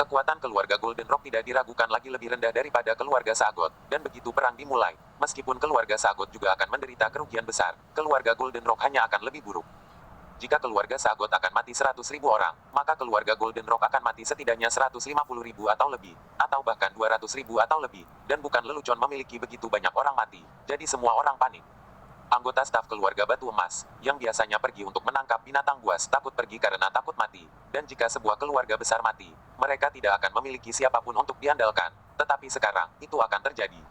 Kekuatan keluarga Golden Rock tidak diragukan lagi lebih rendah daripada keluarga Sagot, dan begitu perang dimulai, meskipun keluarga Sagot juga akan menderita kerugian besar, keluarga Golden Rock hanya akan lebih buruk. Jika keluarga Sagot akan mati 100.000 orang, maka keluarga Golden Rock akan mati setidaknya 150.000 atau lebih, atau bahkan 200.000 atau lebih, dan bukan lelucon memiliki begitu banyak orang mati, jadi semua orang panik. Anggota staf keluarga Batu Emas, yang biasanya pergi untuk menangkap binatang buas, takut pergi karena takut mati. Dan jika sebuah keluarga besar mati, mereka tidak akan memiliki siapapun untuk diandalkan. Tetapi sekarang, itu akan terjadi.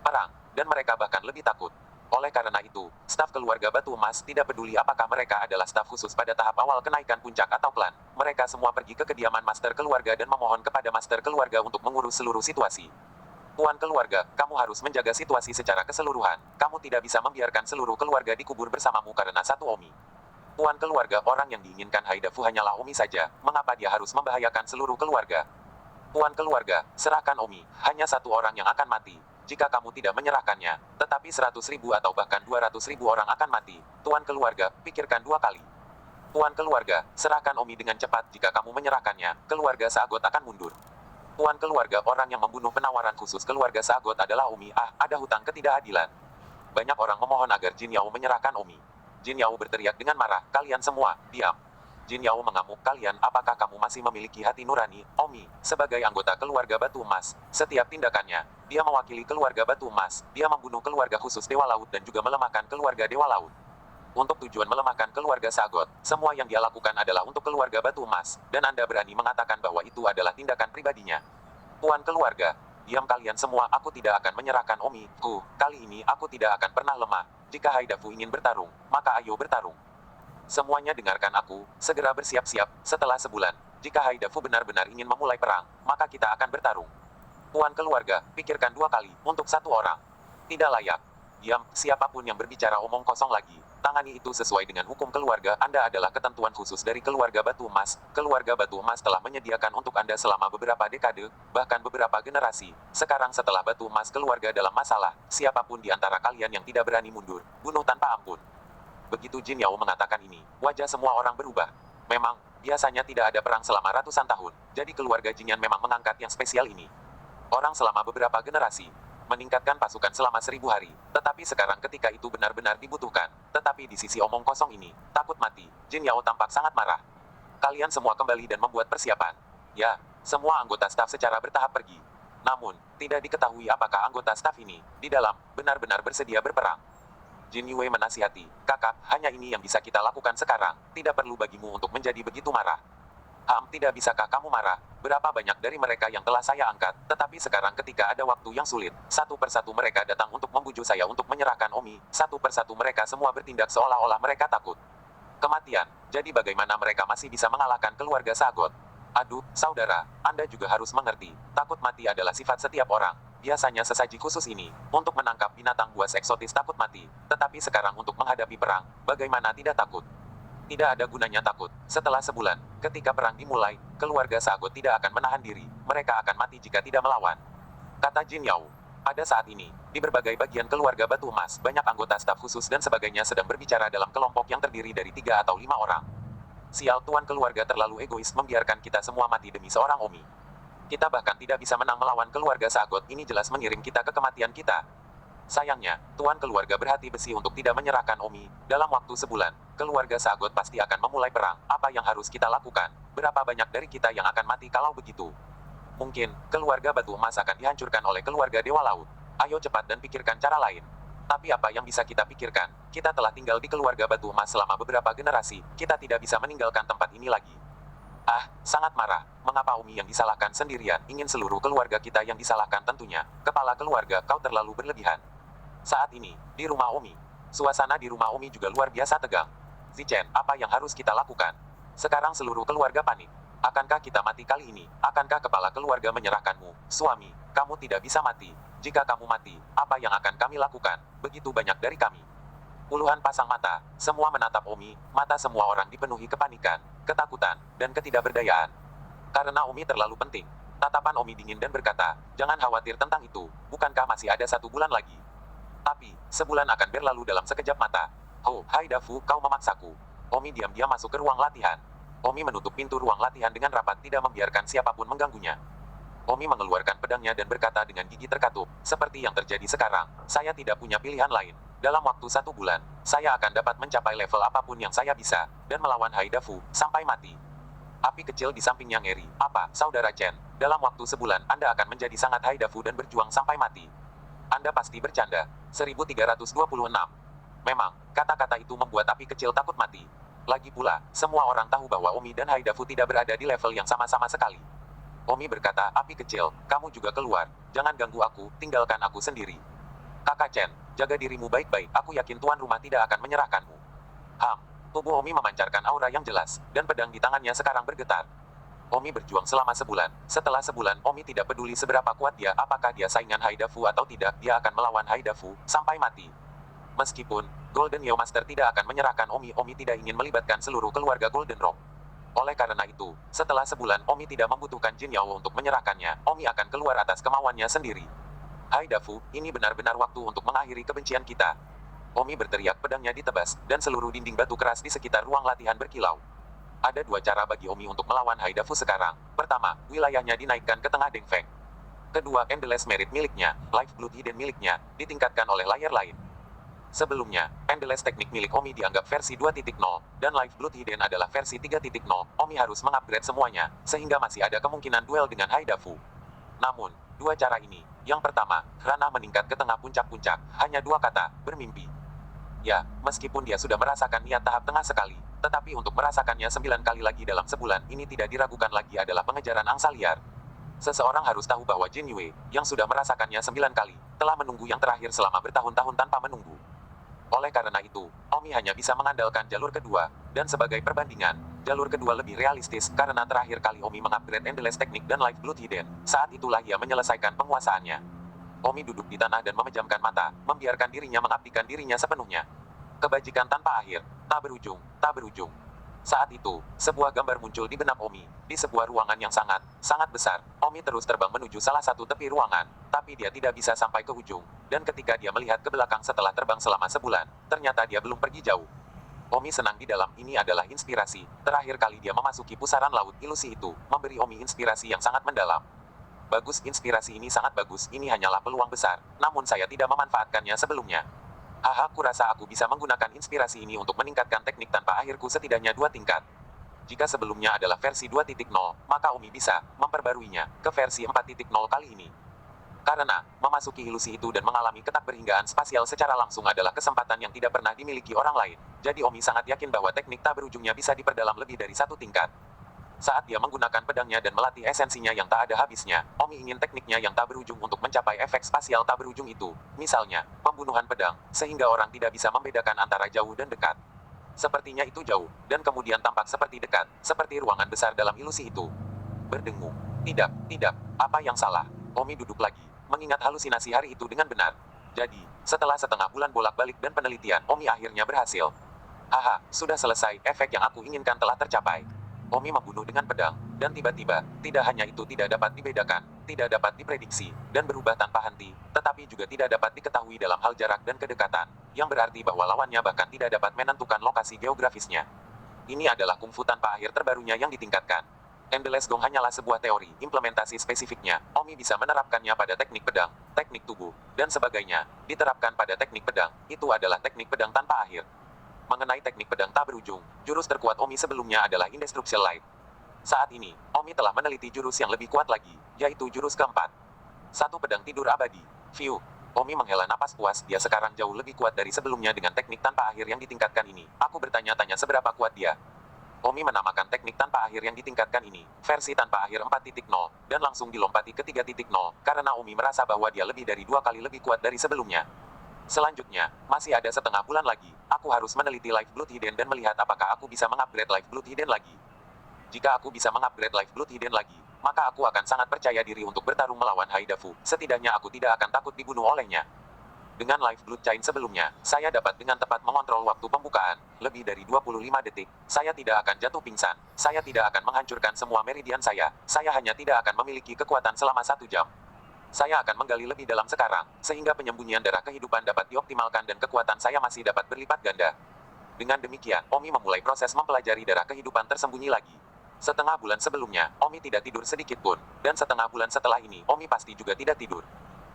Perang, dan mereka bahkan lebih takut. Oleh karena itu, staf keluarga Batu Emas tidak peduli apakah mereka adalah staf khusus pada tahap awal kenaikan puncak atau klan. Mereka semua pergi ke kediaman master keluarga dan memohon kepada master keluarga untuk mengurus seluruh situasi. Tuan keluarga, kamu harus menjaga situasi secara keseluruhan. Kamu tidak bisa membiarkan seluruh keluarga dikubur bersamamu karena satu Omi. Tuan keluarga, orang yang diinginkan Haidafu hanyalah Omi saja. Mengapa dia harus membahayakan seluruh keluarga? Tuan keluarga, serahkan Omi. Hanya satu orang yang akan mati. Jika kamu tidak menyerahkannya, tetapi 100.000 atau bahkan 200.000 orang akan mati. Tuan keluarga, pikirkan dua kali. Tuan keluarga, serahkan Omi dengan cepat. Jika kamu menyerahkannya, keluarga Sagot akan mundur. Tuan keluarga, orang yang membunuh penawaran khusus keluarga Sagot adalah Omi. Ada hutang ketidakadilan. Banyak orang memohon agar Jin Yao menyerahkan Omi. Jin Yao berteriak dengan marah, kalian semua, diam. Jin Yao mengamuk, kalian, apakah kamu masih memiliki hati nurani, Omi? Sebagai anggota keluarga Batu Emas, setiap tindakannya, dia mewakili keluarga Batu Emas, dia membunuh keluarga khusus Dewa Laut dan juga melemahkan keluarga Dewa Laut. Untuk tujuan melemahkan keluarga Sagot, semua yang dia lakukan adalah untuk keluarga Batu Emas, dan Anda berani mengatakan bahwa itu adalah tindakan pribadinya. Tuan keluarga, diam kalian semua, aku tidak akan menyerahkan Omi. Kali ini aku tidak akan pernah lemah. Jika Haidafu ingin bertarung, maka ayo bertarung. Semuanya dengarkan aku, segera bersiap-siap, setelah sebulan, jika Haidafu benar-benar ingin memulai perang, maka kita akan bertarung. Tuan keluarga, pikirkan dua kali, untuk satu orang. Tidak layak. Diam, siapapun yang berbicara omong kosong lagi. Tangani itu sesuai dengan hukum keluarga. Anda adalah ketentuan khusus dari keluarga Batu Emas. Keluarga Batu Emas telah menyediakan untuk Anda selama beberapa dekade, bahkan beberapa generasi. Sekarang setelah Batu Emas keluarga dalam masalah, siapapun di antara kalian yang tidak berani mundur, bunuh tanpa ampun. Begitu Jin Yao mengatakan ini, wajah semua orang berubah. Memang, biasanya tidak ada perang selama ratusan tahun, jadi keluarga Jinyan memang mengangkat yang spesial ini. Orang selama beberapa generasi, meningkatkan pasukan selama 1000 hari, tetapi sekarang ketika itu benar-benar dibutuhkan, tetapi di sisi omong kosong ini, takut mati, Jin Yao tampak sangat marah. Kalian semua kembali dan membuat persiapan. Ya, semua anggota staf secara bertahap pergi. Namun, tidak diketahui apakah anggota staf ini, di dalam, benar-benar bersedia berperang. Jin Yue menasihati, kakak, hanya ini yang bisa kita lakukan sekarang, tidak perlu bagimu untuk menjadi begitu marah. Tidak bisakah kamu marah? Berapa banyak dari mereka yang telah saya angkat, tetapi sekarang ketika ada waktu yang sulit, satu persatu mereka datang untuk membujuk saya untuk menyerahkan Omi, satu persatu mereka semua bertindak seolah-olah mereka takut kematian, jadi bagaimana mereka masih bisa mengalahkan keluarga Sagot? Aduh, saudara, Anda juga harus mengerti, takut mati adalah sifat setiap orang. Biasanya sesaji khusus ini, untuk menangkap binatang buas eksotis takut mati, tetapi sekarang untuk menghadapi perang, bagaimana tidak takut? Tidak ada gunanya takut. Setelah sebulan, ketika perang dimulai, keluarga Sagot tidak akan menahan diri. Mereka akan mati jika tidak melawan. Kata Jin Yao. Pada saat ini, di berbagai bagian keluarga Batu Emas, banyak anggota staf khusus dan sebagainya sedang berbicara dalam kelompok yang terdiri dari 3 atau 5 orang. Sial, tuan keluarga terlalu egois membiarkan kita semua mati demi seorang Omi. Kita bahkan tidak bisa menang melawan keluarga Sagot. Ini jelas mengirim kita ke kematian kita. Sayangnya, tuan keluarga berhati besi untuk tidak menyerahkan Omi. Dalam waktu sebulan, keluarga Sagot pasti akan memulai perang. Apa yang harus kita lakukan? Berapa banyak dari kita yang akan mati kalau begitu? Mungkin, keluarga Batu Emas akan dihancurkan oleh keluarga Dewa Laut. Ayo cepat dan pikirkan cara lain. Tapi apa yang bisa kita pikirkan? Kita telah tinggal di keluarga Batu Emas selama beberapa generasi. Kita tidak bisa meninggalkan tempat ini lagi. Sangat marah. Mengapa Omi yang disalahkan sendirian? Ingin seluruh keluarga kita yang disalahkan tentunya. Kepala keluarga, kau terlalu berlebihan. Saat ini, di rumah Omi, suasana di rumah Omi juga luar biasa tegang. Zichen, apa yang harus kita lakukan? Sekarang seluruh keluarga panik. Akankah kita mati kali ini? Akankah kepala keluarga menyerahkanmu? Suami, kamu tidak bisa mati. Jika kamu mati, apa yang akan kami lakukan? Begitu banyak dari kami. Puluhan pasang mata, semua menatap Omi, mata semua orang dipenuhi kepanikan, ketakutan, dan ketidakberdayaan. Karena Omi terlalu penting. Tatapan Omi dingin dan berkata, jangan khawatir tentang itu, bukankah masih ada 1 bulan lagi? Tapi, sebulan akan berlalu dalam sekejap mata. Haidafu, kau memaksaku. Omi diam-diam masuk ke ruang latihan. Omi menutup pintu ruang latihan dengan rapat, tidak membiarkan siapapun mengganggunya. Omi mengeluarkan pedangnya dan berkata dengan gigi terkatup, seperti yang terjadi sekarang, saya tidak punya pilihan lain. Dalam waktu 1 bulan, saya akan dapat mencapai level apapun yang saya bisa, dan melawan Haidafu, sampai mati. Api kecil di sampingnya ngeri. Apa, Saudara Chen? Dalam waktu sebulan, Anda akan menjadi sangat Haidafu dan berjuang sampai mati. Anda pasti bercanda. 1326. Memang, kata-kata itu membuat api kecil takut mati. Lagi pula, semua orang tahu bahwa Omi dan Haidafu tidak berada di level yang sama-sama sekali. Omi berkata, api kecil, kamu juga keluar. Jangan ganggu aku, tinggalkan aku sendiri. Kakak Chen, jaga dirimu baik-baik, aku yakin tuan rumah tidak akan menyerahkanmu. Tubuh Omi memancarkan aura yang jelas, dan pedang di tangannya sekarang bergetar. Omi berjuang selama sebulan. Setelah sebulan, Omi tidak peduli seberapa kuat dia, apakah dia saingan Haidafu atau tidak, dia akan melawan Haidafu, sampai mati. Meskipun, Golden Yo Master tidak akan menyerahkan Omi, Omi tidak ingin melibatkan seluruh keluarga Golden Rock. Oleh karena itu, setelah sebulan Omi tidak membutuhkan Jin Yao untuk menyerahkannya, Omi akan keluar atas kemauannya sendiri. Haidafu, ini benar-benar waktu untuk mengakhiri kebencian kita. Omi berteriak, pedangnya ditebas, dan seluruh dinding batu keras di sekitar ruang latihan berkilau. Ada 2 cara bagi Omi untuk melawan Haidafu sekarang. Pertama, wilayahnya dinaikkan ke tengah Dengfeng. Kedua, Endless Merit miliknya, Lifeblood Hidden miliknya, ditingkatkan oleh layar lain. Sebelumnya, Endless Teknik milik Omi dianggap versi 2.0, dan Lifeblood Hidden adalah versi 3.0. Omi harus mengupgrade semuanya, sehingga masih ada kemungkinan duel dengan Haidafu. Namun, 2 cara ini. Yang pertama, ranah meningkat ke tengah puncak-puncak, hanya 2 kata, bermimpi. Ya, meskipun dia sudah merasakan niat tahap tengah sekali, tetapi untuk merasakannya 9 kali lagi dalam sebulan, ini tidak diragukan lagi adalah pengejaran angsa liar. Seseorang harus tahu bahwa Jin Yue, yang sudah merasakannya 9 kali, telah menunggu yang terakhir selama bertahun-tahun tanpa menunggu. Oleh karena itu, Omi hanya bisa mengandalkan jalur kedua, dan sebagai perbandingan, jalur kedua lebih realistis karena terakhir kali Omi mengupgrade Endless Teknik dan Lifeblood Hidden, saat itulah ia menyelesaikan penguasaannya. Omi duduk di tanah dan memejamkan mata, membiarkan dirinya mengabdikan dirinya sepenuhnya. Kebajikan tanpa akhir, tak berujung, tak berujung. Saat itu, sebuah gambar muncul di benak Omi, di sebuah ruangan yang sangat, sangat besar. Omi terus terbang menuju salah satu tepi ruangan, tapi dia tidak bisa sampai ke ujung. Dan ketika dia melihat ke belakang setelah terbang selama sebulan, ternyata dia belum pergi jauh. Omi senang di dalam, ini adalah inspirasi. Terakhir kali dia memasuki pusaran laut ilusi itu, memberi Omi inspirasi yang sangat mendalam. Bagus, inspirasi ini sangat bagus, ini hanyalah peluang besar, namun saya tidak memanfaatkannya sebelumnya. Haha, kurasa aku bisa menggunakan inspirasi ini untuk meningkatkan teknik tanpa akhirku setidaknya 2 tingkat. Jika sebelumnya adalah versi 2.0, maka Omi bisa memperbaruinya ke versi 4.0 kali ini. Karena, memasuki ilusi itu dan mengalami ketakberhinggaan spasial secara langsung adalah kesempatan yang tidak pernah dimiliki orang lain. Jadi Omi sangat yakin bahwa teknik tak berujungnya bisa diperdalam lebih dari 1 tingkat. Saat dia menggunakan pedangnya dan melatih esensinya yang tak ada habisnya, Omi ingin tekniknya yang tak berujung untuk mencapai efek spasial tak berujung itu. Misalnya, pembunuhan pedang, sehingga orang tidak bisa membedakan antara jauh dan dekat. Sepertinya itu jauh, dan kemudian tampak seperti dekat, seperti ruangan besar dalam ilusi itu. Berdengung. Tidak, apa yang salah? Omi duduk lagi, mengingat halusinasi hari itu dengan benar. Jadi, setelah setengah bulan bolak-balik dan penelitian, Omi akhirnya berhasil. Haha, sudah selesai, efek yang aku inginkan telah tercapai. Omi membunuh dengan pedang, dan tiba-tiba, tidak hanya itu tidak dapat dibedakan, tidak dapat diprediksi, dan berubah tanpa henti, tetapi juga tidak dapat diketahui dalam hal jarak dan kedekatan, yang berarti bahwa lawannya bahkan tidak dapat menentukan lokasi geografisnya. Ini adalah kungfu tanpa akhir terbarunya yang ditingkatkan. Endless Gong hanyalah sebuah teori, implementasi spesifiknya, Omi bisa menerapkannya pada teknik pedang, teknik tubuh, dan sebagainya, diterapkan pada teknik pedang, itu adalah teknik pedang tanpa akhir. Mengenai teknik pedang tak berujung, jurus terkuat Omi sebelumnya adalah Indestructible Light. Saat ini, Omi telah meneliti jurus yang lebih kuat lagi, yaitu jurus keempat. 1 pedang tidur abadi. View. Omi menghela napas puas, dia sekarang jauh lebih kuat dari sebelumnya dengan teknik tanpa akhir yang ditingkatkan ini. Aku bertanya-tanya seberapa kuat dia. Omi menamakan teknik tanpa akhir yang ditingkatkan ini, versi tanpa akhir 4.0, dan langsung dilompati ke 3.0, karena Omi merasa bahwa dia lebih dari 2 kali lebih kuat dari sebelumnya. Selanjutnya, masih ada setengah bulan lagi, aku harus meneliti Lifeblood Hidden dan melihat apakah aku bisa mengupgrade Lifeblood Hidden lagi. Jika aku bisa mengupgrade Lifeblood Hidden lagi, maka aku akan sangat percaya diri untuk bertarung melawan Haidafu, setidaknya aku tidak akan takut dibunuh olehnya. Dengan Lifeblood Chain sebelumnya, saya dapat dengan tepat mengontrol waktu pembukaan, lebih dari 25 detik, saya tidak akan jatuh pingsan, saya tidak akan menghancurkan semua meridian saya hanya tidak akan memiliki kekuatan selama 1 jam. Saya akan menggali lebih dalam sekarang, sehingga penyembunyian darah kehidupan dapat dioptimalkan dan kekuatan saya masih dapat berlipat ganda. Dengan demikian, Omi memulai proses mempelajari darah kehidupan tersembunyi lagi. Setengah bulan sebelumnya, Omi tidak tidur sedikit pun, dan setengah bulan setelah ini, Omi pasti juga tidak tidur.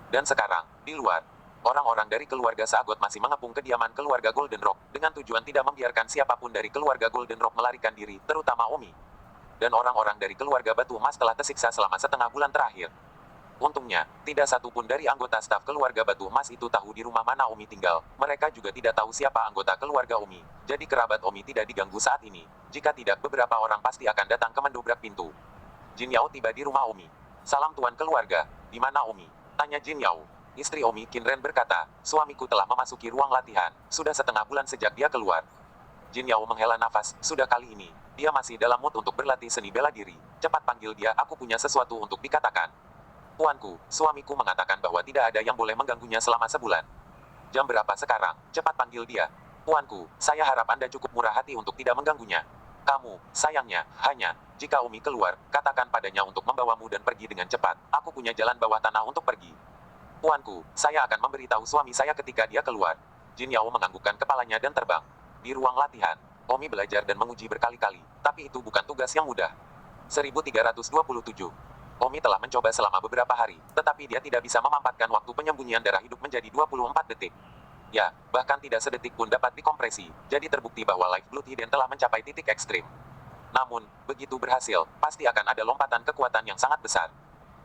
Dan sekarang, di luar, orang-orang dari keluarga Sagot masih mengepung kediaman keluarga Golden Rock, dengan tujuan tidak membiarkan siapapun dari keluarga Golden Rock melarikan diri, terutama Omi. Dan orang-orang dari keluarga Batu Emas telah tersiksa selama setengah bulan terakhir. Untungnya, tidak satu pun dari anggota staf keluarga Batu Emas itu tahu di rumah mana Omi tinggal. Mereka juga tidak tahu siapa anggota keluarga Omi. Jadi kerabat Omi tidak diganggu saat ini. Jika tidak, beberapa orang pasti akan datang ke mendobrak pintu. Jin Yao tiba di rumah Omi. "Salam tuan keluarga, di mana Omi?" tanya Jin Yao. Istri Omi, Kinren, berkata, "Suamiku telah memasuki ruang latihan. Sudah setengah bulan sejak dia keluar." Jin Yao menghela nafas. Sudah kali ini, dia masih dalam mood untuk berlatih seni bela diri. "Cepat panggil dia, aku punya sesuatu untuk dikatakan." "Tuanku, suamiku mengatakan bahwa tidak ada yang boleh mengganggunya selama sebulan." "Jam berapa sekarang? Cepat panggil dia." "Tuanku, saya harap Anda cukup murah hati untuk tidak mengganggunya." "Kamu, sayangnya, hanya, jika Umi keluar, katakan padanya untuk membawamu dan pergi dengan cepat. Aku punya jalan bawah tanah untuk pergi." "Tuanku, saya akan memberitahu suami saya ketika dia keluar." Jin Yao menganggukkan kepalanya dan terbang. Di ruang latihan, Omi belajar dan menguji berkali-kali, tapi itu bukan tugas yang mudah. 1327. Omi telah mencoba selama beberapa hari, tetapi dia tidak bisa memampatkan waktu penyembunyian darah hidup menjadi 24 detik. Ya, bahkan tidak sedetik pun dapat dikompresi, jadi terbukti bahwa Life Blood Hidden telah mencapai titik ekstrim. Namun, begitu berhasil, pasti akan ada lompatan kekuatan yang sangat besar.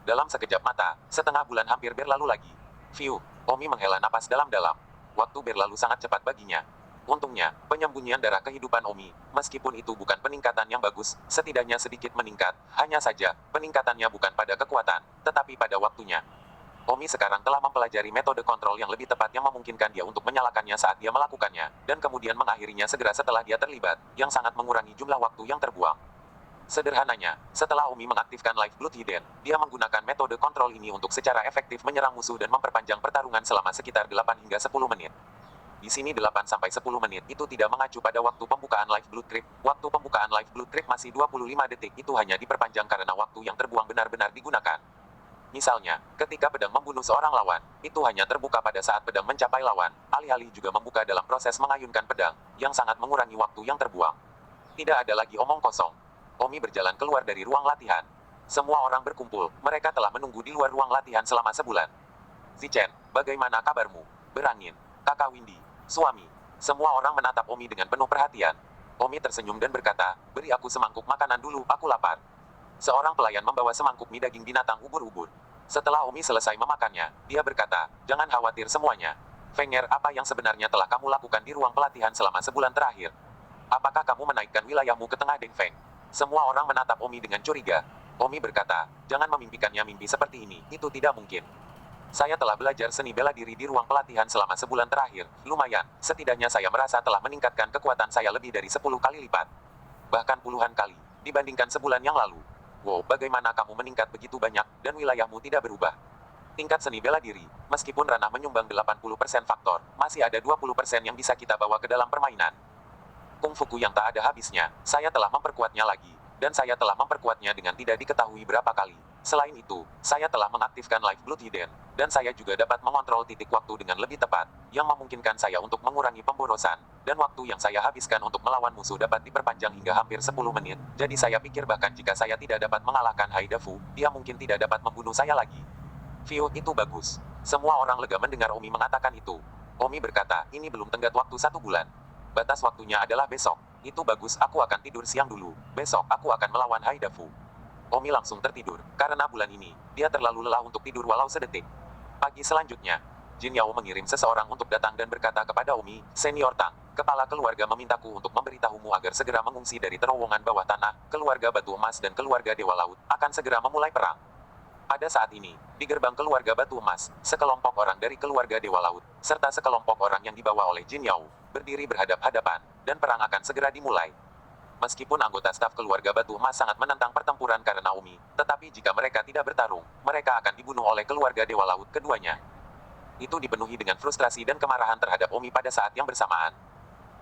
Dalam sekejap mata, setengah bulan hampir berlalu lagi. Fiu, Omi menghela napas dalam-dalam. Waktu berlalu sangat cepat baginya. Untungnya, penyembunyian darah kehidupan Omi, meskipun itu bukan peningkatan yang bagus, setidaknya sedikit meningkat. Hanya saja, peningkatannya bukan pada kekuatan, tetapi pada waktunya. Omi sekarang telah mempelajari metode kontrol yang lebih tepat yang memungkinkan dia untuk menyalakannya saat dia melakukannya, dan kemudian mengakhirinya segera setelah dia terlibat, yang sangat mengurangi jumlah waktu yang terbuang. Sederhananya, setelah Omi mengaktifkan Life Blood Hidden, dia menggunakan metode kontrol ini untuk secara efektif menyerang musuh dan memperpanjang pertarungan selama sekitar 8 hingga 10 menit. Di sini 8-10 menit itu tidak mengacu pada waktu pembukaan Life Blood Trip. Waktu pembukaan Life Blood Trip masih 25 detik, itu hanya diperpanjang karena waktu yang terbuang benar-benar digunakan. Misalnya, ketika pedang membunuh seorang lawan, itu hanya terbuka pada saat pedang mencapai lawan, alih-alih juga membuka dalam proses mengayunkan pedang, yang sangat mengurangi waktu yang terbuang. Tidak ada lagi omong kosong. Omi berjalan keluar dari ruang latihan. Semua orang berkumpul, mereka telah menunggu di luar ruang latihan selama sebulan. "Zichen, bagaimana kabarmu? Berangin, Kakak Windy, suami." Semua orang menatap Omi dengan penuh perhatian. Omi tersenyum dan berkata, "Beri aku semangkuk makanan dulu, aku lapar." Seorang pelayan membawa semangkuk mie daging binatang ubur-ubur. Setelah Omi selesai memakannya, dia berkata, "Jangan khawatir semuanya. Fenger, apa yang sebenarnya telah kamu lakukan di ruang pelatihan selama sebulan terakhir? Apakah kamu menaikkan wilayahmu ke tengah Dengfeng?" Semua orang menatap Omi dengan curiga. Omi berkata, "Jangan memimpikannya mimpi seperti ini, itu tidak mungkin. Saya telah belajar seni bela diri di ruang pelatihan selama sebulan terakhir. Lumayan, setidaknya saya merasa telah meningkatkan kekuatan saya lebih dari 10 kali lipat. Bahkan puluhan kali, dibandingkan sebulan yang lalu. Wow, bagaimana kamu meningkat begitu banyak, dan wilayahmu tidak berubah? Tingkat seni bela diri, meskipun ranah menyumbang 80% faktor, masih ada 20% yang bisa kita bawa ke dalam permainan. Kung Fuku yang tak ada habisnya, saya telah memperkuatnya lagi, dan saya telah memperkuatnya dengan tidak diketahui berapa kali. Selain itu, saya telah mengaktifkan Life Blood Hidden, dan saya juga dapat mengontrol titik waktu dengan lebih tepat, yang memungkinkan saya untuk mengurangi pemborosan, dan waktu yang saya habiskan untuk melawan musuh dapat diperpanjang hingga hampir 10 menit. Jadi saya pikir bahkan jika saya tidak dapat mengalahkan Haidafu, dia mungkin tidak dapat membunuh saya lagi." "View, itu bagus." Semua orang lega mendengar Omi mengatakan itu. Omi berkata, "Ini belum tenggat waktu 1 bulan. Batas waktunya adalah besok." "Itu bagus, aku akan tidur siang dulu. Besok aku akan melawan Haidafu." Omi langsung tertidur, karena bulan ini, dia terlalu lelah untuk tidur walau sedetik. Pagi selanjutnya, Jin Yao mengirim seseorang untuk datang dan berkata kepada Omi, "Senior Tang, kepala keluarga memintaku untuk memberitahumu agar segera mengungsi dari terowongan bawah tanah. Keluarga Batu Emas dan keluarga Dewa Laut akan segera memulai perang." Pada saat ini, di gerbang keluarga Batu Emas, sekelompok orang dari keluarga Dewa Laut, serta sekelompok orang yang dibawa oleh Jin Yao, berdiri berhadap-hadapan, dan perang akan segera dimulai. Meskipun anggota staf keluarga Batu Emas sangat menentang pertempuran karena Omi, tetapi jika mereka tidak bertarung, mereka akan dibunuh oleh keluarga Dewa Laut keduanya. Itu dipenuhi dengan frustrasi dan kemarahan terhadap Omi pada saat yang bersamaan.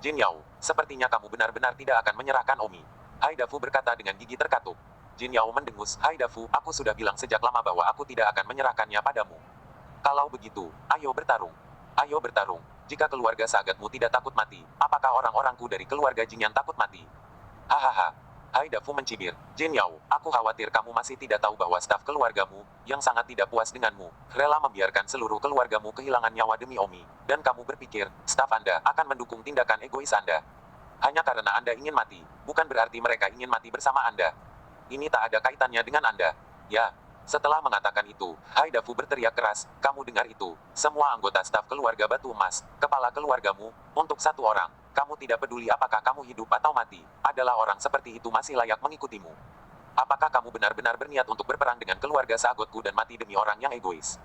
"Jin Yao, sepertinya kamu benar-benar tidak akan menyerahkan Omi." Haidafu berkata dengan gigi terkatuk. Jin Yao mendengus, "Haidafu, aku sudah bilang sejak lama bahwa aku tidak akan menyerahkannya padamu. Kalau begitu, ayo bertarung. Ayo bertarung." Jika keluarga Sagatmu tidak takut mati, apakah orang-orangku dari keluarga Jin yang takut mati? Hahaha. Haidafu mencibir. Jin Yao, aku khawatir kamu masih tidak tahu bahwa staf keluargamu, yang sangat tidak puas denganmu, rela membiarkan seluruh keluargamu kehilangan nyawa demi Omi. Dan kamu berpikir, staf Anda akan mendukung tindakan egois Anda. Hanya karena Anda ingin mati, bukan berarti mereka ingin mati bersama Anda. Ini tak ada kaitannya dengan Anda. Ya. Setelah mengatakan itu, Haidafu berteriak keras, kamu dengar itu, semua anggota staf keluarga Batu Emas, kepala keluargamu, untuk satu orang, kamu tidak peduli apakah kamu hidup atau mati, adalah orang seperti itu masih layak mengikutimu. Apakah kamu benar-benar berniat untuk berperang dengan keluarga Sagotku dan mati demi orang yang egois?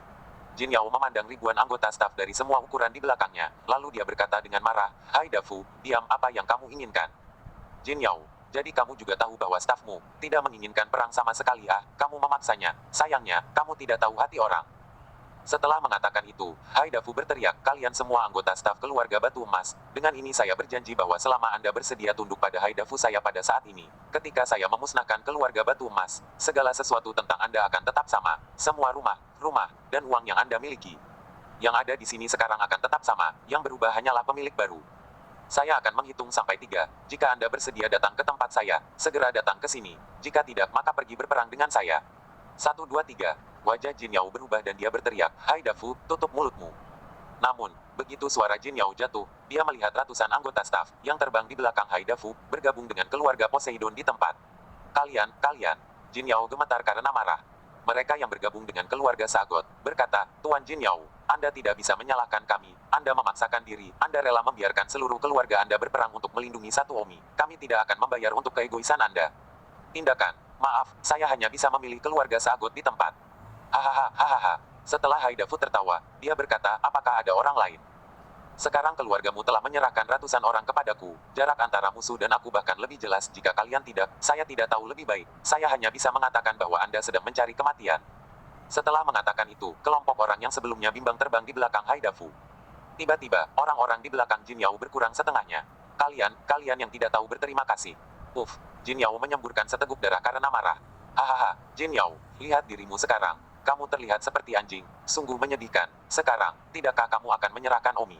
Jin Yao memandang ribuan anggota staf dari semua ukuran di belakangnya, lalu dia berkata dengan marah, Haidafu, diam apa yang kamu inginkan. Jin Yao, jadi kamu juga tahu bahwa stafmu tidak menginginkan perang sama sekali kamu memaksanya, sayangnya, kamu tidak tahu hati orang. Setelah mengatakan itu, Haidafu berteriak, kalian semua anggota staf keluarga Batu Emas, dengan ini saya berjanji bahwa selama Anda bersedia tunduk pada Haidafu saya pada saat ini, ketika saya memusnahkan keluarga Batu Emas, segala sesuatu tentang Anda akan tetap sama, semua rumah, dan uang yang Anda miliki. Yang ada di sini sekarang akan tetap sama, yang berubah hanyalah pemilik baru. Saya akan menghitung sampai 3. Jika Anda bersedia datang ke tempat saya, segera datang ke sini. Jika tidak, maka pergi berperang dengan saya. 1, 2, 3. Wajah Jin Yao berubah dan dia berteriak, Haidafu, tutup mulutmu. Namun, begitu suara Jin Yao jatuh, dia melihat ratusan anggota staf yang terbang di belakang Haidafu, bergabung dengan keluarga Poseidon di tempat. Kalian, Jin Yao gemetar karena marah. Mereka yang bergabung dengan keluarga Sagot, berkata, Tuan Jin Yao, Anda tidak bisa menyalahkan kami, Anda memaksakan diri, Anda rela membiarkan seluruh keluarga Anda berperang untuk melindungi satu Omi, kami tidak akan membayar untuk keegoisan Anda. Tindakan, maaf, saya hanya bisa memilih keluarga Sagot di tempat. Hahaha. Setelah Haidafu tertawa, dia berkata, apakah ada orang lain? Sekarang keluargamu telah menyerahkan ratusan orang kepadaku, jarak antara musuh dan aku bahkan lebih jelas jika kalian tidak, saya tidak tahu lebih baik, saya hanya bisa mengatakan bahwa Anda sedang mencari kematian. Setelah mengatakan itu, kelompok orang yang sebelumnya bimbang terbang di belakang Haidafu. Tiba-tiba, orang-orang di belakang Jin Yao berkurang setengahnya. Kalian yang tidak tahu berterima kasih. Jin Yao menyemburkan seteguk darah karena marah. Hahaha, Jin Yao, lihat dirimu sekarang. Kamu terlihat seperti anjing, sungguh menyedihkan. Sekarang, tidakkah kamu akan menyerahkan Omi?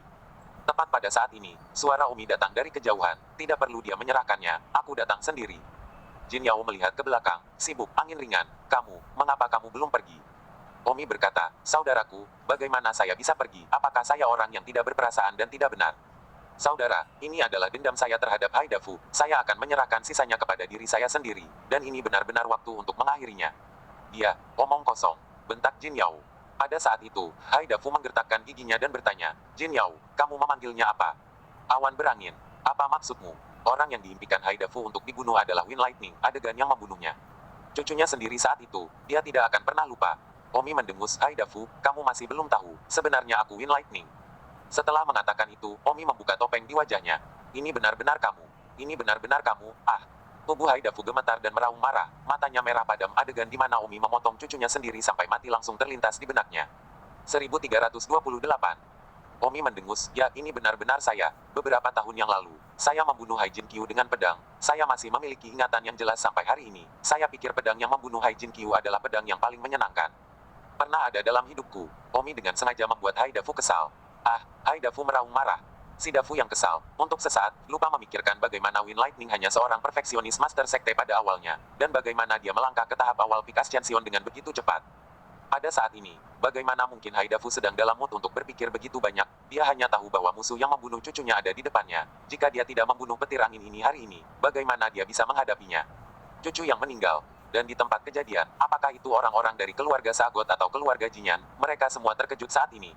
Tepat pada saat ini, suara Omi datang dari kejauhan. Tidak perlu dia menyerahkannya, aku datang sendiri. Jin Yao melihat ke belakang, sibuk, angin ringan. Mengapa kamu belum pergi? Omi berkata, saudaraku, bagaimana saya bisa pergi? Apakah saya orang yang tidak berperasaan dan tidak benar? Saudara, ini adalah dendam saya terhadap Haidafu. Saya akan menyerahkan sisanya kepada diri saya sendiri. Dan ini benar-benar waktu untuk mengakhirinya. Dia, omong kosong, bentak Jin Yao. Pada saat itu, Haidafu menggertakkan giginya dan bertanya, Jin Yao, kamu memanggilnya apa? Awan berangin. Apa maksudmu? Orang yang diimpikan Haidafu untuk dibunuh adalah Wind Lightning, adegan yang membunuhnya. Cucunya sendiri saat itu, dia tidak akan pernah lupa. Omi mendengus, Haidafu, kamu masih belum tahu, sebenarnya aku Wind Lightning. Setelah mengatakan itu, Omi membuka topeng di wajahnya. Ini benar-benar kamu. Ini benar-benar kamu, Tubuh Haidafu gemetar dan meraung marah, matanya merah padam adegan di mana Omi memotong cucunya sendiri sampai mati langsung terlintas di benaknya. 1328. Omi mendengus, ya ini benar-benar saya, beberapa tahun yang lalu, saya membunuh Hai Jin Qiu dengan pedang, saya masih memiliki ingatan yang jelas sampai hari ini, saya pikir pedang yang membunuh Hai Jin Qiu adalah pedang yang paling menyenangkan. Pernah ada dalam hidupku. Omi dengan sengaja membuat Haidafu kesal. Haidafu meraung marah. Si Dafu yang kesal, untuk sesaat, lupa memikirkan bagaimana Wind Lightning hanya seorang perfeksionis master sekte pada awalnya, dan bagaimana dia melangkah ke tahap awal Peak Ascension dengan begitu cepat. Pada saat ini, bagaimana mungkin Haidafu sedang dalam mood untuk berpikir begitu banyak, dia hanya tahu bahwa musuh yang membunuh cucunya ada di depannya. Jika dia tidak membunuh petir angin ini hari ini, bagaimana dia bisa menghadapinya? Cucu yang meninggal. Dan di tempat kejadian, apakah itu orang-orang dari keluarga Sagot atau keluarga Jinyan, mereka semua terkejut saat ini.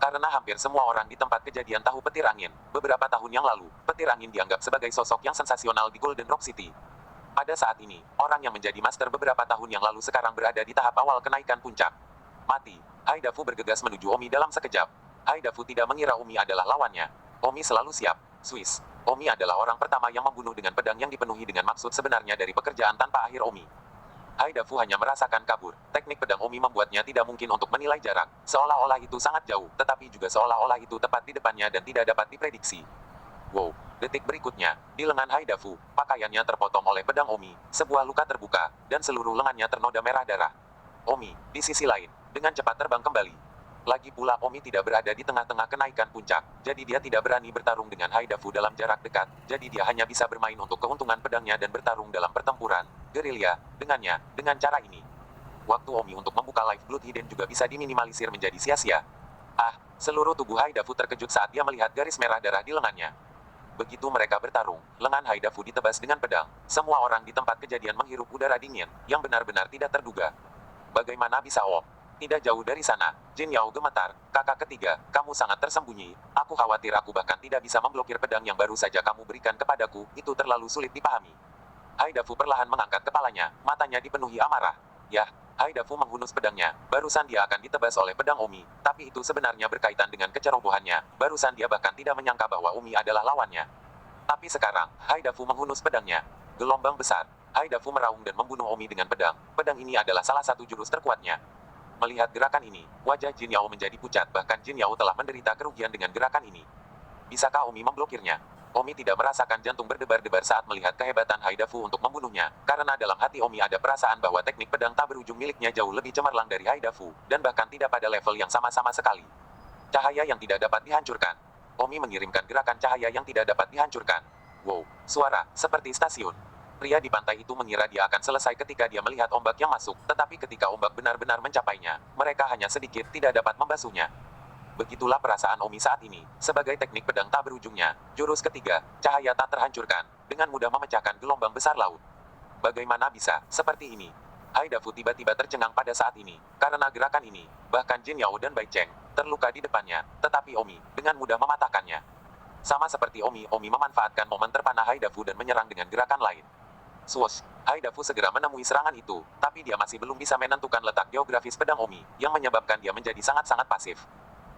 Karena hampir semua orang di tempat kejadian tahu petir angin, beberapa tahun yang lalu, petir angin dianggap sebagai sosok yang sensasional di Golden Rock City. Pada saat ini, orang yang menjadi master beberapa tahun yang lalu sekarang berada di tahap awal kenaikan puncak. Mati. Haidafu bergegas menuju Omi dalam sekejap. Haidafu tidak mengira Omi adalah lawannya. Omi selalu siap. Swiss. Omi adalah orang pertama yang membunuh dengan pedang yang dipenuhi dengan maksud sebenarnya dari pekerjaan tanpa akhir Omi. Haidafu hanya merasakan kabur. Teknik pedang Omi membuatnya tidak mungkin untuk menilai jarak. Seolah-olah itu sangat jauh, tetapi juga seolah-olah itu tepat di depannya dan tidak dapat diprediksi. Wow. Detik berikutnya, di lengan Haidafu, pakaiannya terpotong oleh pedang Omi, sebuah luka terbuka, dan seluruh lengannya ternoda merah darah. Omi, di sisi lain, dengan cepat terbang kembali. Lagi pula Omi tidak berada di tengah-tengah kenaikan puncak, jadi dia tidak berani bertarung dengan Haidafu dalam jarak dekat, jadi dia hanya bisa bermain untuk keuntungan pedangnya dan bertarung dalam pertempuran gerilya dengannya. Dengan cara ini, waktu Omi untuk membuka Life Blood Hidden juga bisa diminimalisir menjadi sia-sia. Seluruh tubuh Haidafu terkejut saat dia melihat garis merah darah di lengannya. Begitu mereka bertarung, lengan Haidafu ditebas dengan pedang. Semua orang di tempat kejadian menghirup udara dingin, yang benar-benar tidak terduga. Bagaimana bisa Tidak jauh dari sana, Jin Yao gemetar. Kakak ketiga, kamu sangat tersembunyi. Aku khawatir aku bahkan tidak bisa memblokir pedang yang baru saja kamu berikan kepadaku, itu terlalu sulit dipahami. Haidafu perlahan mengangkat kepalanya, matanya dipenuhi amarah. Yah, Haidafu menghunus pedangnya. Barusan dia akan ditebas oleh pedang Omi, tapi itu sebenarnya berkaitan dengan kecerobohannya. Barusan dia bahkan tidak menyangka bahwa Omi adalah lawannya. Tapi sekarang, Haidafu menghunus pedangnya. Gelombang besar. Haidafu meraung dan membunuh Omi dengan pedang. Pedang ini adalah salah satu jurus terkuatnya. Melihat gerakan ini, wajah Jin Yao menjadi pucat, bahkan Jin Yao telah menderita kerugian dengan gerakan ini. Bisakah Omi memblokirnya? Omi tidak merasakan jantung berdebar-debar saat melihat kehebatan Haidafu untuk membunuhnya, karena dalam hati Omi ada perasaan bahwa teknik pedang tak berujung miliknya jauh lebih cemerlang dari Haidafu, dan bahkan tidak pada level yang sama-sama sekali. Cahaya yang tidak dapat dihancurkan. Omi mengirimkan gerakan cahaya yang tidak dapat dihancurkan. Wow, suara, seperti stasiun. Pria di pantai itu mengira dia akan selesai ketika dia melihat ombak yang masuk, tetapi ketika ombak benar-benar mencapainya, mereka hanya sedikit tidak dapat membasuhnya. Begitulah perasaan Omi saat ini, sebagai teknik pedang tak berujungnya. Jurus ketiga, cahaya tak terhancurkan, dengan mudah memecahkan gelombang besar laut. Bagaimana bisa, seperti ini? Haidafu tiba-tiba tercengang pada saat ini, karena gerakan ini, bahkan Jin Yao dan Bai Cheng, terluka di depannya, tetapi Omi, dengan mudah mematahkannya. Sama seperti Omi memanfaatkan momen terpana Haidafu dan menyerang dengan gerakan lain. Swoosh, Haidafu segera menemui serangan itu, tapi dia masih belum bisa menentukan letak geografis pedang Omi, yang menyebabkan dia menjadi sangat-sangat pasif.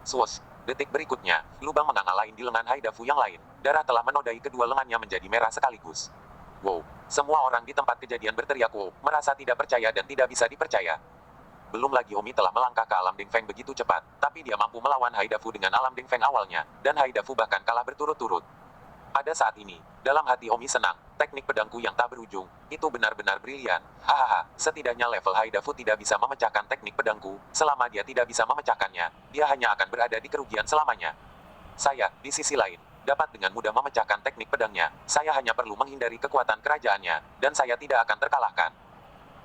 Swoosh, detik berikutnya, lubang menganga lain di lengan Haidafu yang lain. Darah telah menodai kedua lengannya menjadi merah sekaligus. Wow, semua orang di tempat kejadian berteriak wow, merasa tidak percaya dan tidak bisa dipercaya. Belum lagi Omi telah melangkah ke alam Deng Feng begitu cepat, tapi dia mampu melawan Haidafu dengan alam Deng Feng awalnya, dan Haidafu bahkan kalah berturut-turut. Pada saat ini, dalam hati Omi senang, teknik pedangku yang tak berujung, itu benar-benar brilian. Hahaha, setidaknya level Haidafu tidak bisa memecahkan teknik pedangku, selama dia tidak bisa memecahkannya, dia hanya akan berada di kerugian selamanya. Saya, di sisi lain, dapat dengan mudah memecahkan teknik pedangnya, saya hanya perlu menghindari kekuatan kerajaannya, dan saya tidak akan terkalahkan.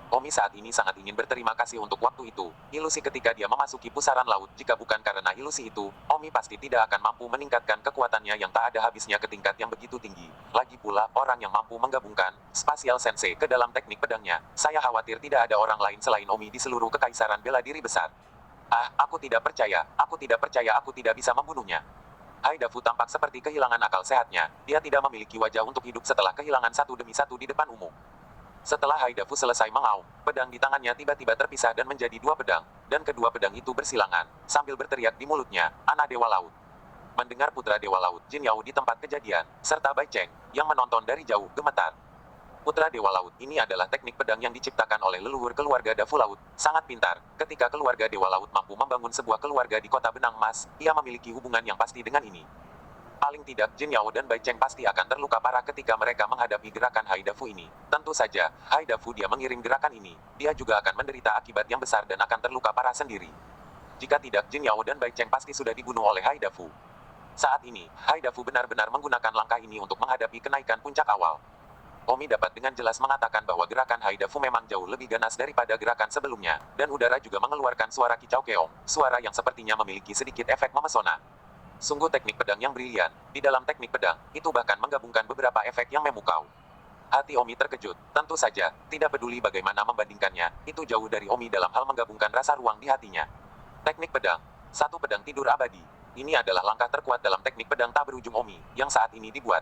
Omi saat ini sangat ingin berterima kasih untuk waktu itu, ilusi ketika dia memasuki pusaran laut. Jika bukan karena ilusi itu, Omi pasti tidak akan mampu meningkatkan kekuatannya yang tak ada habisnya ke tingkat yang begitu tinggi. Lagi pula, orang yang mampu menggabungkan Spatial Sensei ke dalam teknik pedangnya, saya khawatir tidak ada orang lain selain Omi di seluruh kekaisaran bela diri besar. Aku tidak percaya, aku tidak bisa membunuhnya. Haidafu tampak seperti kehilangan akal sehatnya, dia tidak memiliki wajah untuk hidup setelah kehilangan satu demi satu di depan umum. Setelah Haidafu selesai mengaum, pedang di tangannya tiba-tiba terpisah dan menjadi dua pedang, dan kedua pedang itu bersilangan, sambil berteriak di mulutnya, anak Dewa Laut. Mendengar putra Dewa Laut, Jin Yao di tempat kejadian, serta Bai Cheng, yang menonton dari jauh, gemetar. Putra Dewa Laut ini adalah teknik pedang yang diciptakan oleh leluhur keluarga Dafu Laut, sangat pintar. Ketika keluarga Dewa Laut mampu membangun sebuah keluarga di kota benang emas, ia memiliki hubungan yang pasti dengan ini. Paling tidak, Jin Yao dan Bai Cheng pasti akan terluka parah ketika mereka menghadapi gerakan Haidafu ini. Tentu saja, Haidafu dia mengirim gerakan ini, dia juga akan menderita akibat yang besar dan akan terluka parah sendiri. Jika tidak, Jin Yao dan Bai Cheng pasti sudah dibunuh oleh Haidafu. Saat ini, Haidafu benar-benar menggunakan langkah ini untuk menghadapi kenaikan puncak awal. Omi dapat dengan jelas mengatakan bahwa gerakan Haidafu memang jauh lebih ganas daripada gerakan sebelumnya, dan udara juga mengeluarkan suara kicau keong, suara yang sepertinya memiliki sedikit efek memesona. Sungguh teknik pedang yang brilian. Di dalam teknik pedang, itu bahkan menggabungkan beberapa efek yang memukau. Hati Omi terkejut. Tentu saja, tidak peduli bagaimana membandingkannya, itu jauh dari Omi dalam hal menggabungkan rasa ruang di hatinya. Teknik pedang. Satu pedang tidur abadi. Ini adalah langkah terkuat dalam teknik pedang tak berujung Omi, yang saat ini dibuat.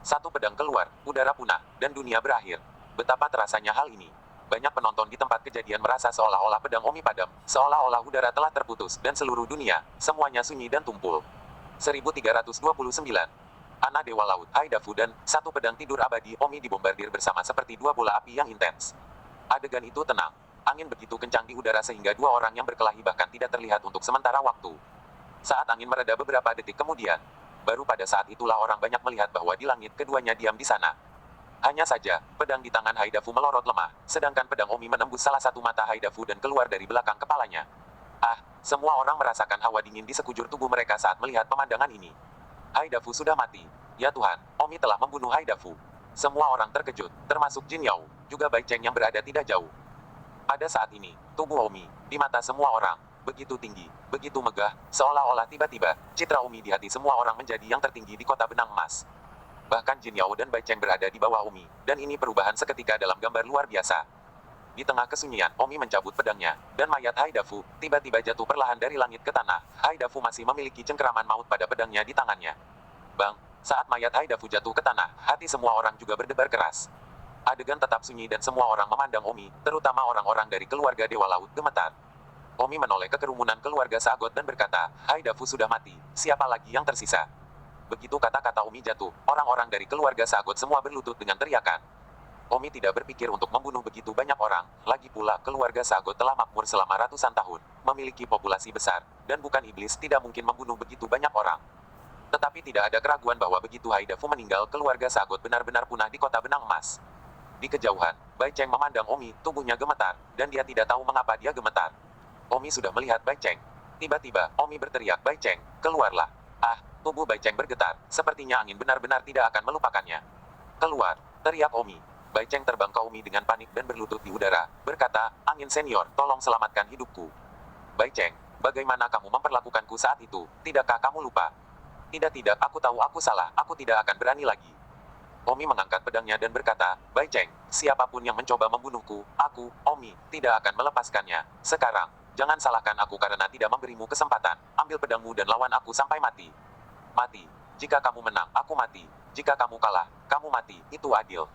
Satu pedang keluar, udara punah, dan dunia berakhir. Betapa terasanya hal ini. Banyak penonton di tempat kejadian merasa seolah-olah pedang Omi padam, seolah-olah udara telah terputus, dan seluruh dunia, semuanya sunyi dan tumpul. 1329. Anak Dewa Laut, Haidafu dan satu pedang tidur abadi Omi dibombardir bersama seperti dua bola api yang intens. Adegan itu tenang. Angin begitu kencang di udara sehingga dua orang yang berkelahi bahkan tidak terlihat untuk sementara waktu. Saat angin mereda beberapa detik kemudian, baru pada saat itulah orang banyak melihat bahwa di langit keduanya diam di sana. Hanya saja, pedang di tangan Haidafu melorot lemah, sedangkan pedang Omi menembus salah satu mata Haidafu dan keluar dari belakang kepalanya. Ah, semua orang merasakan hawa dingin di sekujur tubuh mereka saat melihat pemandangan ini. Haidafu sudah mati. Ya Tuhan, Omi telah membunuh Haidafu. Semua orang terkejut, termasuk Jin Yao, juga Bai Cheng yang berada tidak jauh. Pada saat ini, tubuh Omi, di mata semua orang, begitu tinggi, begitu megah, seolah-olah tiba-tiba, citra Omi di hati semua orang menjadi yang tertinggi di kota benang emas. Bahkan Jin Yao dan Bai Cheng berada di bawah Omi, dan ini perubahan seketika dalam gambar luar biasa. Di tengah kesunyian, Omi mencabut pedangnya, dan mayat Haidafu tiba-tiba jatuh perlahan dari langit ke tanah. Haidafu masih memiliki cengkeraman maut pada pedangnya di tangannya. Bang, saat mayat Haidafu jatuh ke tanah, hati semua orang juga berdebar keras. Adegan tetap sunyi dan semua orang memandang Omi, terutama orang-orang dari keluarga Dewa Laut gemetar. Omi menoleh ke kerumunan keluarga Sagot dan berkata, Haidafu sudah mati, siapa lagi yang tersisa? Begitu kata-kata Omi jatuh, orang-orang dari keluarga Sagot semua berlutut dengan teriakan. Omi tidak berpikir untuk membunuh begitu banyak orang, lagi pula keluarga Sagot telah makmur selama ratusan tahun, memiliki populasi besar, dan bukan iblis tidak mungkin membunuh begitu banyak orang. Tetapi tidak ada keraguan bahwa begitu Haidafu meninggal, keluarga Sagot benar-benar punah di kota benang emas. Di kejauhan, Bai Cheng memandang Omi, tubuhnya gemetar, dan dia tidak tahu mengapa dia gemetar. Omi sudah melihat Bai Cheng. Tiba-tiba, Omi berteriak, Bai Cheng, keluarlah. Ah, tubuh Bai Cheng bergetar, sepertinya angin benar-benar tidak akan melupakannya. Keluar, teriak Omi. Bai Cheng terbang ke Omi dengan panik dan berlutut di udara, berkata, angin senior, tolong selamatkan hidupku. Bai Cheng, bagaimana kamu memperlakukanku saat itu, tidakkah kamu lupa? Tidak, aku tahu aku salah, aku tidak akan berani lagi. Omi mengangkat pedangnya dan berkata, Bai Cheng, siapapun yang mencoba membunuhku, aku, Omi, tidak akan melepaskannya. Sekarang, jangan salahkan aku karena tidak memberimu kesempatan, ambil pedangmu dan lawan aku sampai mati. Mati. Jika kamu menang, aku mati. Jika kamu kalah, kamu mati, itu adil.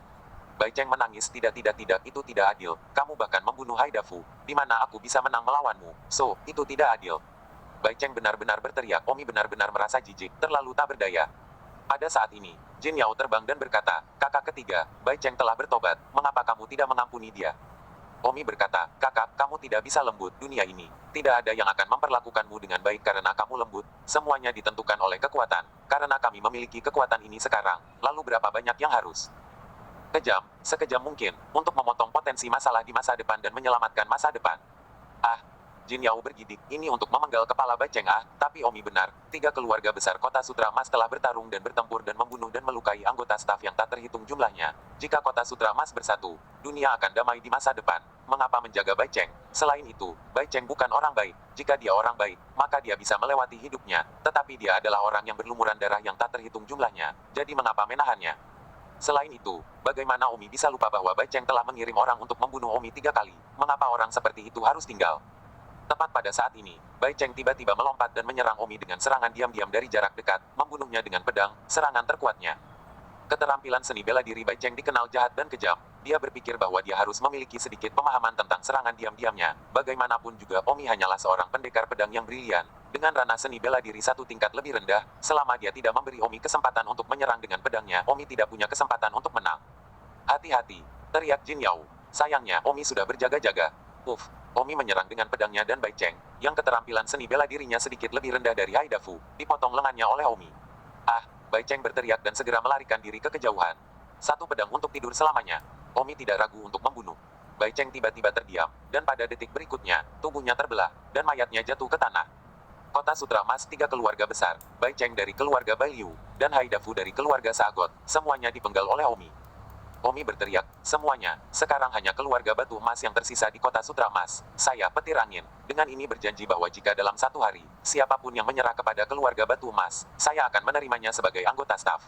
Bai Cheng menangis, tidak, itu tidak adil. Kamu bahkan membunuh Haidafu. Di mana aku bisa menang melawanmu? So, itu tidak adil. Bai Cheng benar-benar berteriak. Omi benar-benar merasa jijik, terlalu tak berdaya. Pada saat ini, Jin Yao terbang dan berkata, kakak ketiga, Bai Cheng telah bertobat, mengapa kamu tidak mengampuni dia? Omi berkata, kakak, kamu tidak bisa lembut dunia ini. Tidak ada yang akan memperlakukanmu dengan baik karena kamu lembut. Semuanya ditentukan oleh kekuatan. Karena kami memiliki kekuatan ini sekarang, lalu berapa banyak yang harus? Kejam, sekejam mungkin, untuk memotong potensi masalah di masa depan dan menyelamatkan masa depan. Ah, Jin Yao bergidik, ini untuk memenggal kepala Bai Cheng. Ah, tapi Omi benar, 3 keluarga besar kota Sutra Mas telah bertarung dan bertempur dan membunuh dan melukai anggota staf yang tak terhitung jumlahnya. Jika kota Sutra Mas bersatu, dunia akan damai di masa depan. Mengapa menjaga Bai Cheng? Selain itu, Bai Cheng bukan orang baik. Jika dia orang baik, maka dia bisa melewati hidupnya. Tetapi dia adalah orang yang berlumuran darah yang tak terhitung jumlahnya. Jadi mengapa menahannya? Selain itu, bagaimana Omi bisa lupa bahwa Bai Cheng telah mengirim orang untuk membunuh Omi 3 kali? Mengapa orang seperti itu harus tinggal? Tepat pada saat ini, Bai Cheng tiba-tiba melompat dan menyerang Omi dengan serangan diam-diam dari jarak dekat, membunuhnya dengan pedang, serangan terkuatnya. Keterampilan seni bela diri Bai Cheng dikenal jahat dan kejam. Dia berpikir bahwa dia harus memiliki sedikit pemahaman tentang serangan diam-diamnya. Bagaimanapun juga Omi hanyalah seorang pendekar pedang yang brilian. Dengan ranah seni bela diri 1 tingkat lebih rendah, selama dia tidak memberi Omi kesempatan untuk menyerang dengan pedangnya, Omi tidak punya kesempatan untuk menang. Hati-hati, teriak Jin Yao. Sayangnya, Omi sudah berjaga-jaga. Omi menyerang dengan pedangnya dan Bai Cheng, yang keterampilan seni bela dirinya sedikit lebih rendah dari Haidafu, dipotong lengannya oleh Omi. Ah, Bai Cheng berteriak dan segera melarikan diri ke kejauhan. 1 pedang untuk tidur selamanya. Omi tidak ragu untuk membunuh. Bai Cheng tiba-tiba terdiam, dan pada detik berikutnya, tubuhnya terbelah, dan mayatnya jatuh ke tanah. Kota Sutra Mas 3 keluarga besar, Bai Cheng dari keluarga Bai Liu, dan Haidafu dari keluarga Sagot, semuanya dipenggal oleh Omi. Omi berteriak, semuanya, sekarang hanya keluarga Batu Emas yang tersisa di kota Sutra Emas. Saya, petir angin, dengan ini berjanji bahwa jika dalam 1 hari, siapapun yang menyerah kepada keluarga Batu Emas, saya akan menerimanya sebagai anggota staf.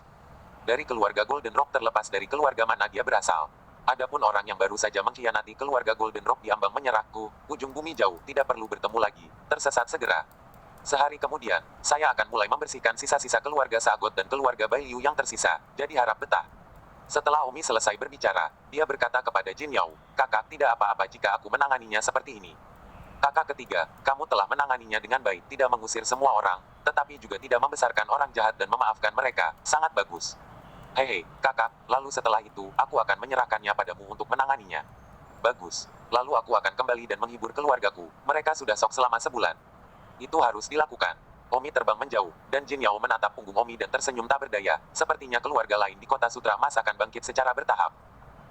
Dari keluarga Golden Rock terlepas dari keluarga mana dia berasal. Adapun orang yang baru saja mengkhianati keluarga Golden Rock di ambang menyerahku, ujung bumi jauh, tidak perlu bertemu lagi, tersesat segera. Sehari kemudian, saya akan mulai membersihkan sisa-sisa keluarga Sagot dan keluarga Bai Liu yang tersisa, jadi harap betah. Setelah Omi selesai berbicara, dia berkata kepada Jin Yao, kakak, tidak apa-apa jika aku menanganinya seperti ini. Kakak ketiga, kamu telah menanganinya dengan baik, tidak mengusir semua orang, tetapi juga tidak membesarkan orang jahat dan memaafkan mereka, sangat bagus. Hei, kakak, lalu setelah itu, aku akan menyerahkannya padamu untuk menanganinya. Bagus. Lalu aku akan kembali dan menghibur keluargaku, mereka sudah sok selama sebulan. Itu harus dilakukan. Omi terbang menjauh, dan Jin Yao menatap punggung Omi dan tersenyum tak berdaya. Sepertinya keluarga lain di kota Sutra Mas akan bangkit secara bertahap.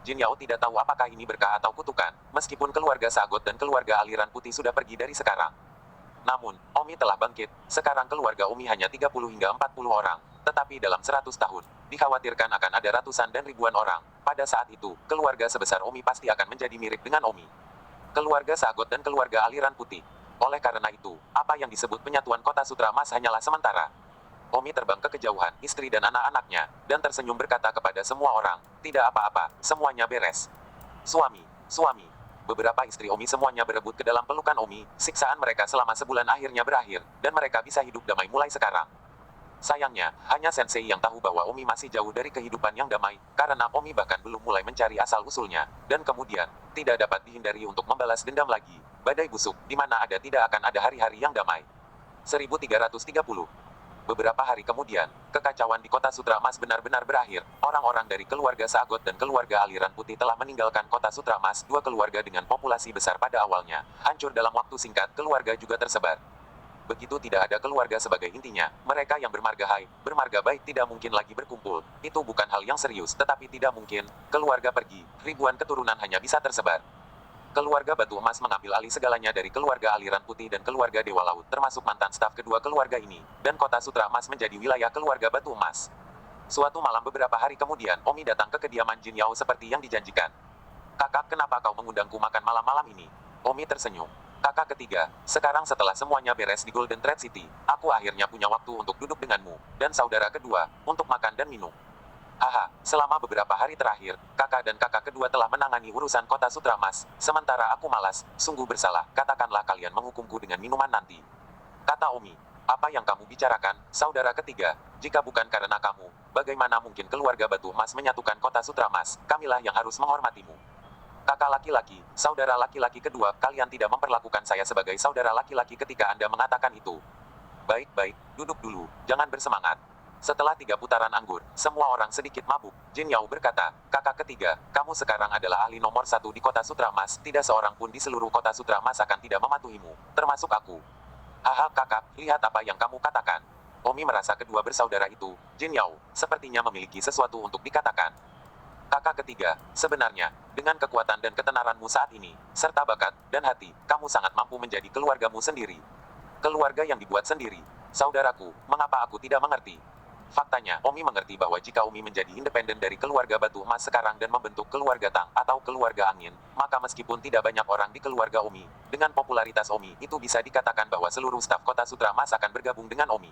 Jin Yao tidak tahu apakah ini berkah atau kutukan, meskipun keluarga Sagot dan keluarga aliran putih sudah pergi dari sekarang. Namun, Omi telah bangkit, sekarang keluarga Omi hanya 30 hingga 40 orang. Tetapi dalam 100 tahun, dikhawatirkan akan ada ratusan dan ribuan orang. Pada saat itu, keluarga sebesar Omi pasti akan menjadi mirip dengan Omi. Keluarga Sagot dan keluarga aliran putih. Oleh karena itu, apa yang disebut penyatuan kota Sutra Emas hanyalah sementara. Omi terbang ke kejauhan, istri dan anak-anaknya, dan tersenyum berkata kepada semua orang, tidak apa-apa, semuanya beres. Suami, suami. Beberapa istri Omi semuanya berebut ke dalam pelukan Omi, siksaan mereka selama sebulan akhirnya berakhir, dan mereka bisa hidup damai mulai sekarang. Sayangnya, hanya Sensei yang tahu bahwa Omi masih jauh dari kehidupan yang damai, karena Omi bahkan belum mulai mencari asal-usulnya, dan kemudian, tidak dapat dihindari untuk membalas dendam lagi. Badai busuk, di mana ada tidak akan ada hari-hari yang damai. 1330. Beberapa hari kemudian, kekacauan di kota Sutra Emas benar-benar berakhir. Orang-orang dari keluarga Sagot dan keluarga aliran putih telah meninggalkan kota Sutra Emas. Dua keluarga dengan populasi besar pada awalnya, hancur dalam waktu singkat. Keluarga juga tersebar. Begitu tidak ada keluarga sebagai intinya, mereka yang bermarga baik tidak mungkin lagi berkumpul. Itu bukan hal yang serius, tetapi tidak mungkin. Keluarga pergi, ribuan keturunan hanya bisa tersebar. Keluarga Batu Emas mengambil alih segalanya dari keluarga aliran putih dan keluarga Dewa Laut, termasuk mantan staf kedua keluarga ini, dan kota Sutra Emas menjadi wilayah keluarga Batu Emas. Suatu malam beberapa hari kemudian, Omi datang ke kediaman Jin Yao seperti yang dijanjikan. Kakak, kenapa kau mengundangku makan malam-malam ini? Omi tersenyum. Kakak ketiga, sekarang setelah semuanya beres di Golden Thread City, aku akhirnya punya waktu untuk duduk denganmu, dan saudara kedua, untuk makan dan minum. Haha, selama beberapa hari terakhir, kakak dan kakak kedua telah menangani urusan kota Sutra Emas, sementara aku malas, sungguh bersalah, katakanlah kalian menghukumku dengan minuman nanti. Kata Omi, apa yang kamu bicarakan, saudara ketiga, jika bukan karena kamu, bagaimana mungkin keluarga Batu Emas menyatukan kota Sutra Emas, kamilah yang harus menghormatimu. Kakak laki-laki, saudara laki-laki kedua, kalian tidak memperlakukan saya sebagai saudara laki-laki ketika Anda mengatakan itu. Baik-baik, duduk dulu, jangan bersemangat. Setelah 3 putaran anggur, semua orang sedikit mabuk. Jin Yao berkata, kakak ketiga, kamu sekarang adalah ahli nomor 1 di kota Sutra Emas, tidak seorang pun di seluruh kota Sutra Emas akan tidak mematuhimu, termasuk aku. Haha kakak, lihat apa yang kamu katakan. Omi merasa kedua bersaudara itu, Jin Yao, sepertinya memiliki sesuatu untuk dikatakan. Kakak ketiga, sebenarnya, dengan kekuatan dan ketenaranmu saat ini, serta bakat dan hati, kamu sangat mampu menjadi keluargamu sendiri. Keluarga yang dibuat sendiri. Saudaraku, mengapa aku tidak mengerti? Faktanya, Omi mengerti bahwa jika Omi menjadi independen dari keluarga Batu Emas sekarang dan membentuk keluarga Tang atau keluarga Angin, maka meskipun tidak banyak orang di keluarga Omi, dengan popularitas Omi, itu bisa dikatakan bahwa seluruh staf kota Sutra Emas akan bergabung dengan Omi.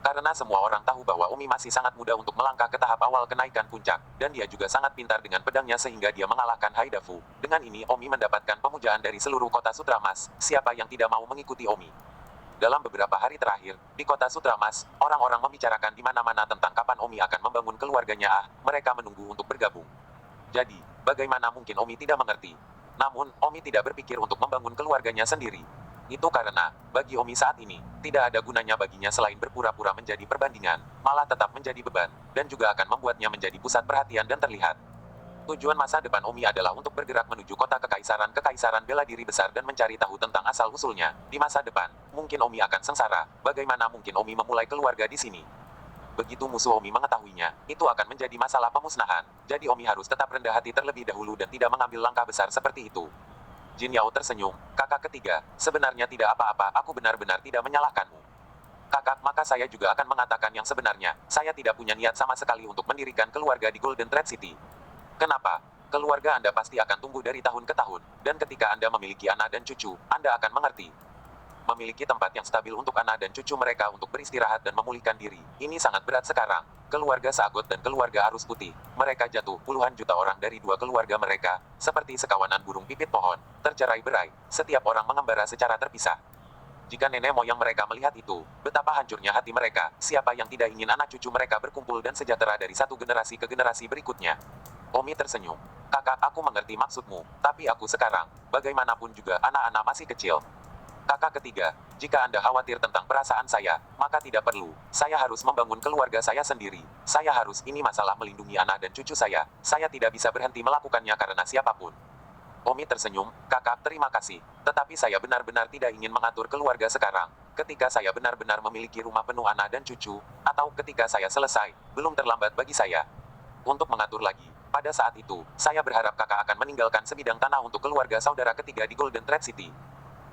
Karena semua orang tahu bahwa Omi masih sangat muda untuk melangkah ke tahap awal kenaikan puncak, dan dia juga sangat pintar dengan pedangnya sehingga dia mengalahkan Haidafu. Dengan ini Omi mendapatkan pemujaan dari seluruh kota Sutra Emas, siapa yang tidak mau mengikuti Omi. Dalam beberapa hari terakhir, di kota Sutra Emas, orang-orang membicarakan di mana-mana tentang kapan Omi akan membangun keluarganya. Mereka menunggu untuk bergabung. Jadi, bagaimana mungkin Omi tidak mengerti? Namun, Omi tidak berpikir untuk membangun keluarganya sendiri. Itu karena, bagi Omi saat ini, tidak ada gunanya baginya selain berpura-pura menjadi perbandingan, malah tetap menjadi beban, dan juga akan membuatnya menjadi pusat perhatian dan terlihat. Tujuan masa depan Omi adalah untuk bergerak menuju kota kekaisaran bela diri besar dan mencari tahu tentang asal-usulnya. Di masa depan, mungkin Omi akan sengsara, bagaimana mungkin Omi memulai keluarga di sini? Begitu musuh Omi mengetahuinya, itu akan menjadi masalah pemusnahan, jadi Omi harus tetap rendah hati terlebih dahulu dan tidak mengambil langkah besar seperti itu. Jin Yao tersenyum, kakak ketiga, sebenarnya tidak apa-apa, aku benar-benar tidak menyalahkanmu. Kakak, maka saya juga akan mengatakan yang sebenarnya, saya tidak punya niat sama sekali untuk mendirikan keluarga di Golden Thread City. Kenapa? Keluarga Anda pasti akan tumbuh dari tahun ke tahun, dan ketika Anda memiliki anak dan cucu, Anda akan mengerti. Memiliki tempat yang stabil untuk anak dan cucu mereka untuk beristirahat dan memulihkan diri, ini sangat berat sekarang. Keluarga Sagot dan keluarga Arus Putih, mereka jatuh puluhan juta orang dari dua keluarga mereka, seperti sekawanan burung pipit pohon, tercerai-berai, setiap orang mengembara secara terpisah. Jika nenek moyang mereka melihat itu, betapa hancurnya hati mereka, siapa yang tidak ingin anak cucu mereka berkumpul dan sejahtera dari satu generasi ke generasi berikutnya. Omi tersenyum. Kakak, aku mengerti maksudmu, tapi aku sekarang, bagaimanapun juga anak-anak masih kecil. Kakak ketiga, jika Anda khawatir tentang perasaan saya, maka tidak perlu. Saya harus membangun keluarga saya sendiri. Saya harus, ini masalah melindungi anak dan cucu saya. Saya tidak bisa berhenti melakukannya karena siapapun. Omi tersenyum, kakak, terima kasih. Tetapi saya benar-benar tidak ingin mengatur keluarga sekarang. Ketika saya benar-benar memiliki rumah penuh anak dan cucu, atau ketika saya selesai, belum terlambat bagi saya untuk mengatur lagi. Pada saat itu, saya berharap kakak akan meninggalkan sebidang tanah untuk keluarga saudara ketiga di Golden Thread City.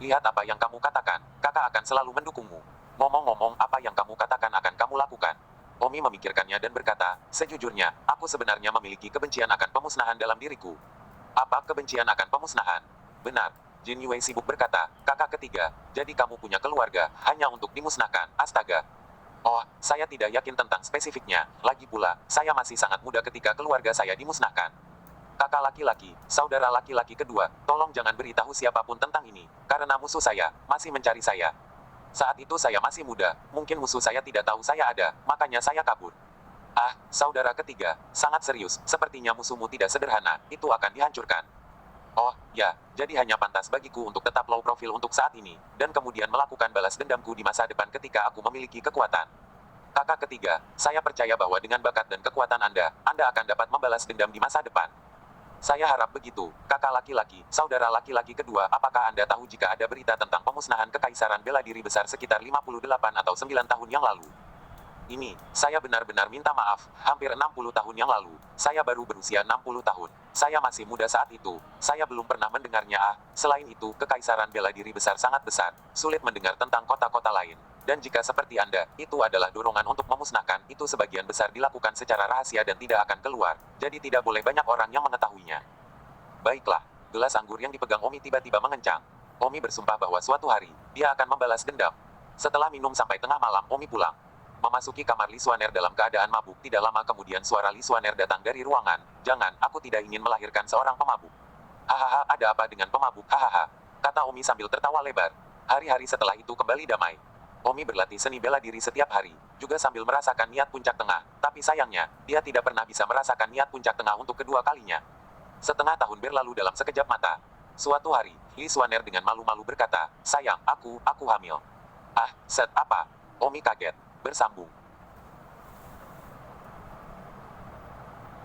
Lihat apa yang kamu katakan, kakak akan selalu mendukungmu. Ngomong-ngomong, apa yang kamu katakan akan kamu lakukan? Omi memikirkannya dan berkata, sejujurnya, aku sebenarnya memiliki kebencian akan pemusnahan dalam diriku. Apa kebencian akan pemusnahan? Benar. Jin Yue sibuk berkata, kakak ketiga, jadi kamu punya keluarga, hanya untuk dimusnahkan, astaga. Oh, saya tidak yakin tentang spesifiknya, lagi pula, saya masih sangat muda ketika keluarga saya dimusnahkan. Kakak laki-laki, saudara laki-laki kedua, tolong jangan beritahu siapapun tentang ini, karena musuh saya masih mencari saya. Saat itu saya masih muda, mungkin musuh saya tidak tahu saya ada, makanya saya kabur. Ah, saudara ketiga, sangat serius, sepertinya musuhmu tidak sederhana, itu akan dihancurkan. Oh, ya, jadi hanya pantas bagiku untuk tetap low profile untuk saat ini, dan kemudian melakukan balas dendamku di masa depan ketika aku memiliki kekuatan. Kakak ketiga, saya percaya bahwa dengan bakat dan kekuatan Anda akan dapat membalas dendam di masa depan. Saya harap begitu, kakak laki-laki, saudara laki-laki kedua, apakah Anda tahu jika ada berita tentang pemusnahan Kekaisaran Bela Diri Besar sekitar 58 atau 9 tahun yang lalu? Ini, saya benar-benar minta maaf, hampir 60 tahun yang lalu, saya baru berusia 60 tahun. Saya masih muda saat itu, saya belum pernah mendengarnya. Selain itu, Kekaisaran Bela Diri Besar sangat besar, sulit mendengar tentang kota-kota lain. Dan jika seperti Anda, itu adalah dorongan untuk memusnahkan, itu sebagian besar dilakukan secara rahasia dan tidak akan keluar, jadi tidak boleh banyak orang yang mengetahuinya. Baiklah, gelas anggur yang dipegang Omi tiba-tiba mengencang. Omi bersumpah bahwa suatu hari, dia akan membalas dendam. Setelah minum sampai tengah malam, Omi pulang. Memasuki kamar Li Xuaner dalam keadaan mabuk. Tidak lama kemudian suara Li Xuaner datang dari ruangan. Jangan, aku tidak ingin melahirkan seorang pemabuk. Hahaha, ada apa dengan pemabuk? Hahaha, kata Omi sambil tertawa lebar. Hari-hari setelah itu kembali damai. Omi berlatih seni bela diri setiap hari, juga sambil merasakan niat puncak tengah. Tapi sayangnya, dia tidak pernah bisa merasakan niat puncak tengah untuk kedua kalinya. Setengah tahun berlalu dalam sekejap mata. Suatu hari, Li Xuaner dengan malu-malu berkata, sayang, aku hamil. Ah, apa? Omi kaget. Bersambung.